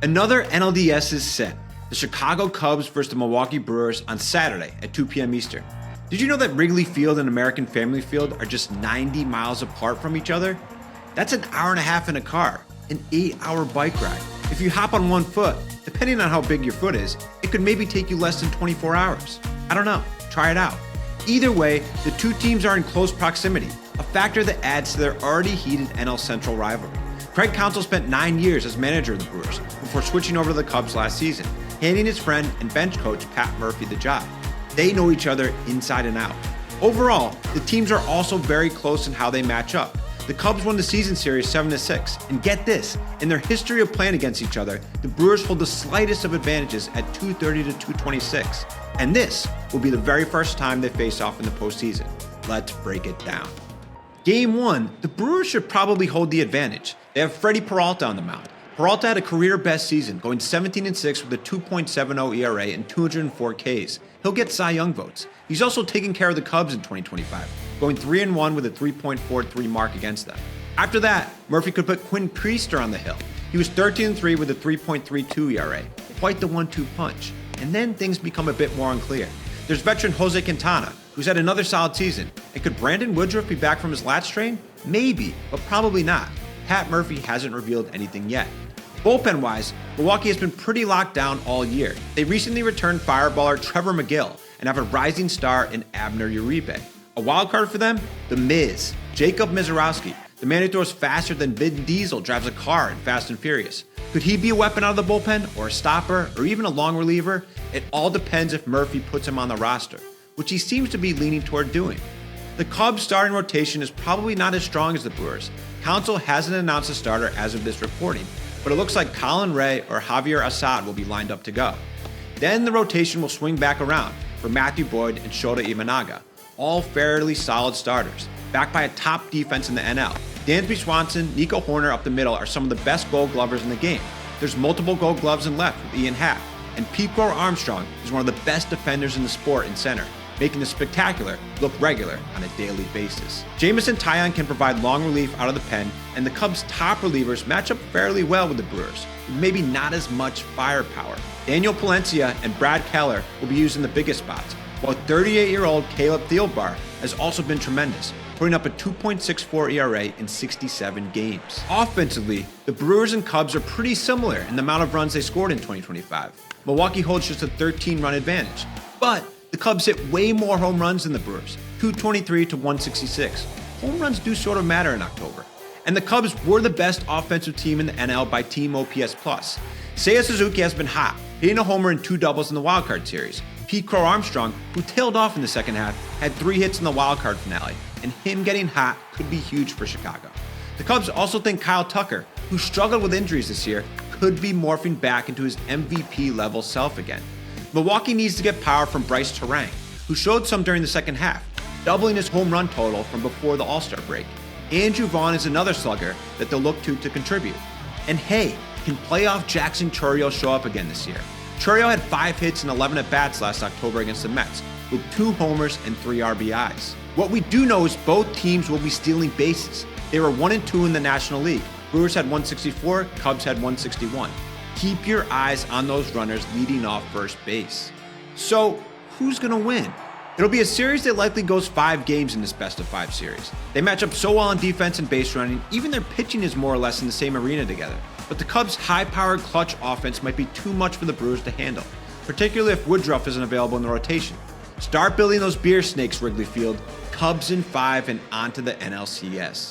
Another NLDS is set. The Chicago Cubs versus the Milwaukee Brewers on Saturday at 2 p.m. Eastern. Did you know that Wrigley Field and American Family Field are just 90 miles apart from each other? That's an hour and a half in a car, an 8-hour bike ride. If you hop on one foot, depending on how big your foot is, it could maybe take you less than 24 hours. I don't know, try it out. Either way, the two teams are in close proximity, a factor that adds to their already heated NL Central rivalry. Craig Counsell spent 9 years as manager of the Brewers before switching over to the Cubs last season, handing his friend and bench coach Pat Murphy the job. They know each other inside and out. Overall, the teams are also very close in how they match up. The Cubs won the season series 7-6, and get this, in their history of playing against each other, the Brewers hold the slightest of advantages at 230 to 226. And this will be the very first time they face off in the postseason. Let's break it down. Game 1, the Brewers should probably hold the advantage. They have Freddy Peralta on the mound. Peralta had a career-best season, going 17-6 with a 2.70 ERA and 204 Ks. He'll get Cy Young votes. He's also taking care of the Cubs in 2025, going 3-1 with a 3.43 mark against them. After that, Murphy could put Quinn Priester on the hill. He was 13-3 with a 3.32 ERA. Quite the 1-2 punch. And then things become a bit more unclear. There's veteran Jose Quintana, who's had another solid season. And could Brandon Woodruff be back from his lat strain? Maybe, but probably not. Pat Murphy hasn't revealed anything yet. Bullpen-wise, Milwaukee has been pretty locked down all year. They recently returned fireballer Trevor McGill and have a rising star in Abner Uribe. A wild card for them? The Miz, Jacob Misiorowski, the man who throws faster than Vin Diesel drives a car in Fast and Furious. Could he be a weapon out of the bullpen, or a stopper, or even a long reliever? It all depends if Murphy puts him on the roster, which he seems to be leaning toward doing. The Cubs' starting rotation is probably not as strong as the Brewers. Counsell hasn't announced a starter as of this reporting, but it looks like Colin Ray or Javier Assad will be lined up to go. Then the rotation will swing back around for Matthew Boyd and Shota Imanaga, all fairly solid starters, backed by a top defense in the NL. Dansby Swanson, Nico Horner up the middle are some of the best Gold Glovers in the game. There's multiple Gold Gloves in left with Ian Happ, and Crow-Armstrong is one of the best defenders in the sport in center, making the spectacular look regular on a daily basis. Jameson Taillon can provide long relief out of the pen, and the Cubs' top relievers match up fairly well with the Brewers, with maybe not as much firepower. Daniel Palencia and Brad Keller will be used in the biggest spots, while 38-year-old Caleb Thielbar has also been tremendous, putting up a 2.64 ERA in 67 games. Offensively, the Brewers and Cubs are pretty similar in the amount of runs they scored in 2025. Milwaukee holds just a 13-run advantage, but the Cubs hit way more home runs than the Brewers, 223 to 166. Home runs do sort of matter in October. And the Cubs were the best offensive team in the NL by team OPS+. Seiya Suzuki has been hot, hitting a homer and 2 doubles in the wildcard series. Crow-Armstrong, who tailed off in the second half, had 3 hits in the wildcard finale, and him getting hot could be huge for Chicago. The Cubs also think Kyle Tucker, who struggled with injuries this year, could be morphing back into his MVP-level self again. Milwaukee needs to get power from Bryce Terang, who showed some during the second half, doubling his home run total from before the All-Star break. Andrew Vaughn is another slugger that they'll look to contribute. And hey, can playoff Jackson Chourio show up again this year? Chourio had 5 hits and 11 at-bats last October against the Mets, with 2 homers and 3 RBIs. What we do know is both teams will be stealing bases. They were 1-2 in the National League. Brewers had 164, Cubs had 161. Keep your eyes on those runners leading off first base. So, who's gonna win? It'll be a series that likely goes 5 games in this best-of-5 series. They match up so well on defense and base running, even their pitching is more or less in the same arena together. But the Cubs' high-powered clutch offense might be too much for the Brewers to handle, particularly if Woodruff isn't available in the rotation. Start building those beer snakes, Wrigley Field. Cubs in 5 and onto the NLCS.